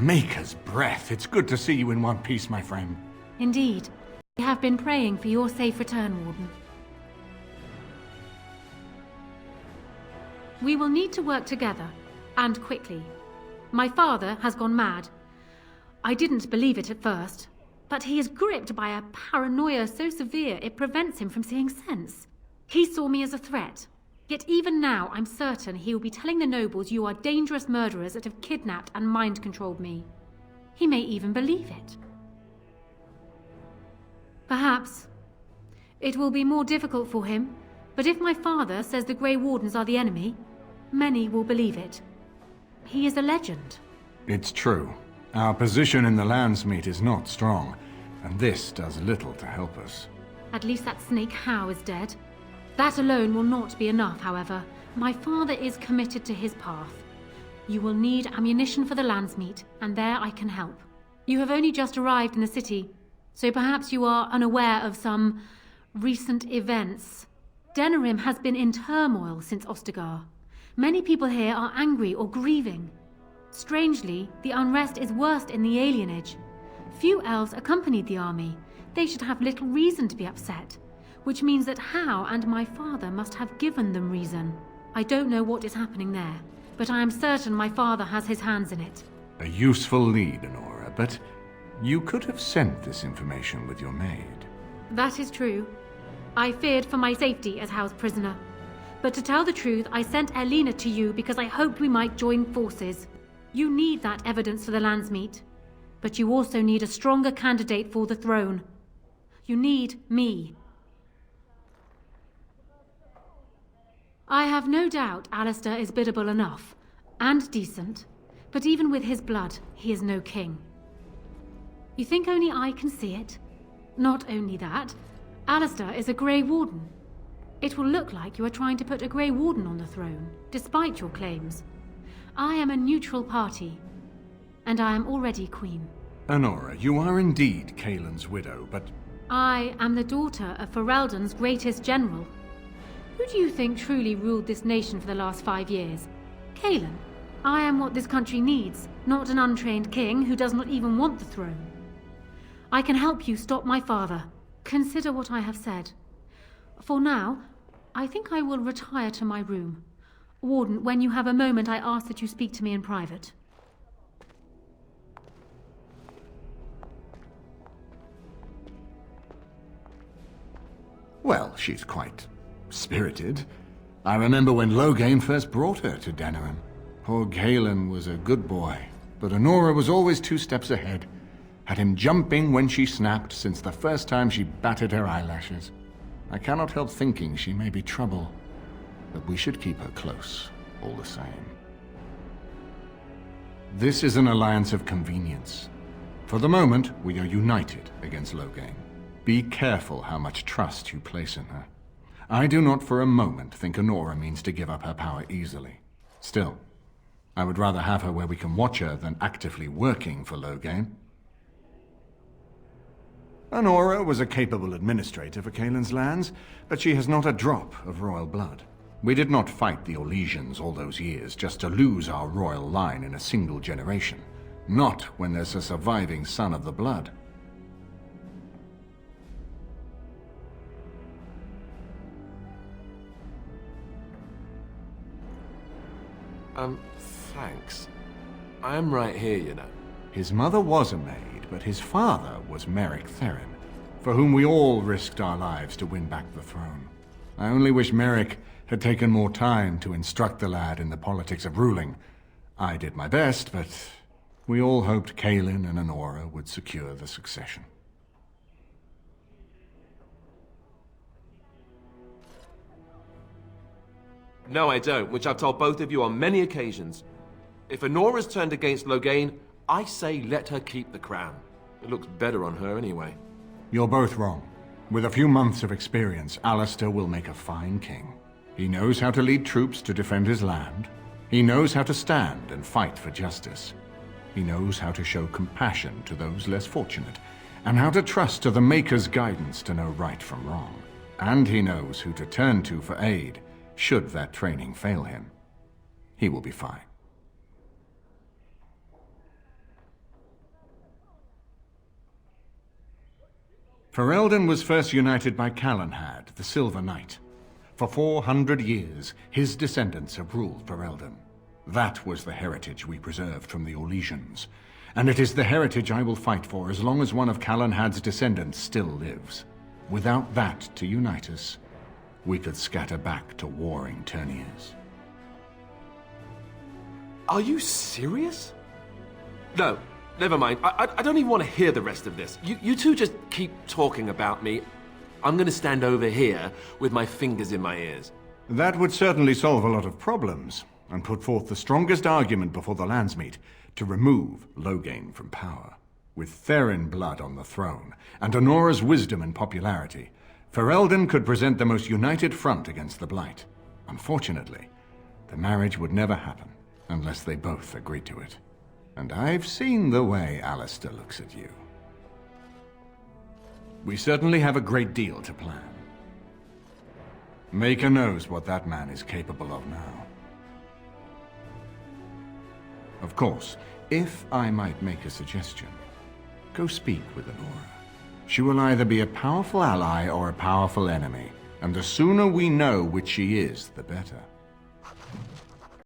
Maker's breath, it's good to see you in one piece, my friend. Indeed. We have been praying for your safe return, Warden. We will need to work together, and quickly. My father has gone mad. I didn't believe it at first, but he is gripped by a paranoia so severe it prevents him from seeing sense. He saw me as a threat, yet even now I'm certain he will be telling the nobles you are dangerous murderers that have kidnapped and mind-controlled me. He may even believe it. Perhaps. It will be more difficult for him, but if my father says the Grey Wardens are the enemy, many will believe it. He is a legend. It's true. Our position in the Landsmeet is not strong, and this does little to help us. At least that snake How is dead. That alone will not be enough, however. My father is committed to his path. You will need ammunition for the Landsmeet, and there I can help. You have only just arrived in the city, so perhaps you are unaware of some recent events. Denerim has been in turmoil since Ostagar. Many people here are angry or grieving. Strangely, the unrest is worst in the alienage. Few elves accompanied the army. They should have little reason to be upset, which means that How and my father must have given them reason. I don't know what is happening there, but I am certain my father has his hands in it. A useful lead, Anora, but you could have sent this information with your maid. That is true. I feared for my safety as How's prisoner. But to tell the truth, I sent Elena to you because I hoped we might join forces. You need that evidence for the Landsmeet, but you also need a stronger candidate for the throne. You need me. I have no doubt Alistair is biddable enough, and decent, but even with his blood, he is no king. You think only I can see it? Not only that, Alistair is a Grey Warden. It will look like you are trying to put a Grey Warden on the throne, despite your claims. I am a neutral party, and I am already queen. Anora, you are indeed Kaelin's widow, but... I am the daughter of Ferelden's greatest general. Who do you think truly ruled this nation for the last 5 years? Kaelin. I am what this country needs, not an untrained king who does not even want the throne. I can help you stop my father. Consider what I have said. For now, I think I will retire to my room. Warden, when you have a moment, I ask that you speak to me in private. Well, she's quite spirited. I remember when Loghain first brought her to Denerim. Poor Kaelin was a good boy, but Anora was always 2 steps ahead. Had him jumping when she snapped since the first time she batted her eyelashes. I cannot help thinking she may be trouble, but we should keep her close, all the same. This is an alliance of convenience. For the moment, we are united against Loghain. Be careful how much trust you place in her. I do not for a moment think Anora means to give up her power easily. Still, I would rather have her where we can watch her than actively working for Loghain. Anora was a capable administrator for Kaelin's lands, but she has not a drop of royal blood. We did not fight the Orlesians all those years just to lose our royal line in a single generation. Not when there's a surviving son of the blood. Thanks. I'm right here, you know. His mother was a maid, but his father was Merrick Theron, for whom we all risked our lives to win back the throne. I only wish Merrick had taken more time to instruct the lad in the politics of ruling. I did my best, but we all hoped Kaelin and Anora would secure the succession. No, I don't, which I've told both of you on many occasions. If Anora's turned against Loghain, I say let her keep the crown. It looks better on her anyway. You're both wrong. With a few months of experience, Alistair will make a fine king. He knows how to lead troops to defend his land. He knows how to stand and fight for justice. He knows how to show compassion to those less fortunate, and how to trust to the Maker's guidance to know right from wrong. And he knows who to turn to for aid, should that training fail him. He will be fine. Ferelden was first united by Calenhad, the Silver Knight. For 400 years, his descendants have ruled Ferelden. That was the heritage we preserved from the Orlesians, and it is the heritage I will fight for as long as one of Calenhad's descendants still lives. Without that to unite us, we could scatter back to warring Turniers. Are you serious? No, never mind. I don't even want to hear the rest of this. You two just keep talking about me. I'm gonna stand over here with my fingers in my ears. That would certainly solve a lot of problems, and put forth the strongest argument before the Landsmeet to remove Loghain from power. With Therin blood on the throne, and Anora's wisdom and popularity, Ferelden could present the most united front against the Blight. Unfortunately, the marriage would never happen unless they both agreed to it. And I've seen the way Alistair looks at you. We certainly have a great deal to plan. Maker knows what that man is capable of now. Of course, if I might make a suggestion, go speak with Anora. She will either be a powerful ally or a powerful enemy, and the sooner we know which she is, the better.